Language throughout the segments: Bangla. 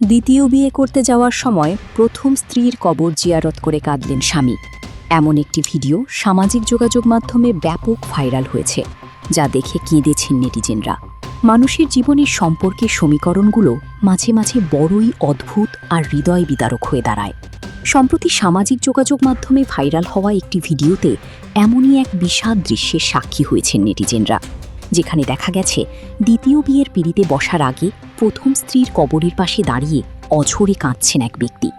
দ্বিতীয় বিয়ে করতে যাওয়ার সময় প্রথম স্ত্রীর কবর জিয়ারত করে কাঁদলেন স্বামী। এমন একটি ভিডিও সামাজিক যোগাযোগ মাধ্যমে ব্যাপক ভাইরাল হয়েছে, যা দেখে কেঁদেছেন নেটিজেনরা। মানুষের জীবনের সম্পর্কের সমীকরণগুলো মাঝে মাঝে বড়ই অদ্ভুত আর হৃদয় বিদারক হয়ে দাঁড়ায়। সম্প্রতি সামাজিক যোগাযোগ মাধ্যমে ভাইরাল হওয়া একটি ভিডিওতে এমনই এক বিষাদ দৃশ্যের সাক্ষী হয়েছেন নেটিজেনরা, যেখানে দেখা গেছে দ্বিতীয় বিয়ের পিঁড়িতে বসার আগে প্রথম স্ত্রীর কবরের পাশে দাঁড়িয়ে অঝরে কাঁদছেন এক ব্যক্তি।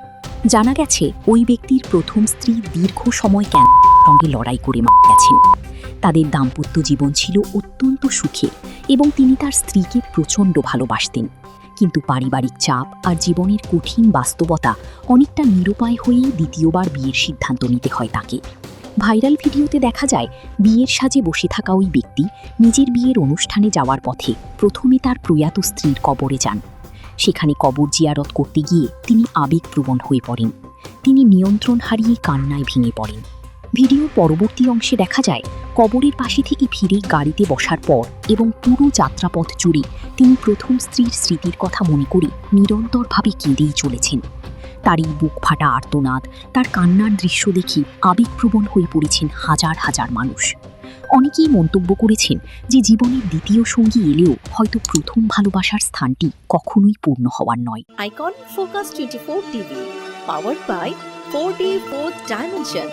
জানা গেছে ওই ব্যক্তির প্রথম স্ত্রী দীর্ঘ সময় ক্যান্সারের সঙ্গে লড়াই করে মারা গেছেন। তাদের দাম্পত্য জীবন ছিল অত্যন্ত সুখে এবং তিনি তার স্ত্রীকে প্রচণ্ড ভালোবাসতেন। কিন্তু পারিবারিক চাপ আর জীবনের কঠিন বাস্তবতা অনেকটা নিরুপায় হয়েই দ্বিতীয়বার বিয়ের সিদ্ধান্ত নিতে হয় তাকে। ভাইরাল ভিডিওতে দেখা যায় বিয়ের সাজে বসে থাকা ওই ব্যক্তি নিজের বিয়ের অনুষ্ঠানে যাওয়ার পথে প্রথমে তার প্রয়াত স্ত্রীর কবরে যান। সেখানে কবর জিয়ারত করতে গিয়ে তিনি আবেগপ্রবণ হয়ে পড়েন। তিনি নিয়ন্ত্রণ হারিয়ে কান্নায় ভেঙে পড়েন। ভিডিওর পরবর্তী অংশে দেখা যায় কবরের পাশে থেকে ফিরে গাড়িতে বসার পর এবং পুরো যাত্রাপথ জুড়ে তিনি প্রথম স্ত্রীর স্মৃতির কথা মনে করে নিরন্তরভাবে কেঁদেই চলেছেন। তার এই বুক ফাটা আর্তনাদ, তার কান্নার দৃশ্য দেখে আবেগপ্রবণ হয়ে পড়েছেন হাজার হাজার মানুষ। অনেকেই মন্তব্য করেছেন যে জীবনের দ্বিতীয় সঙ্গী এলেও হয়তো প্রথম ভালোবাসার স্থানটি কখনোই পূর্ণ হওয়ার নয়। Icon focus 24 TV, powered by 4D Fourth Dimension।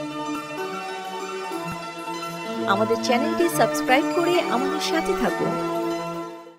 আমাদের চ্যানেলটি সাবস্ক্রাইব করে আমাদের সাথে থাকুন।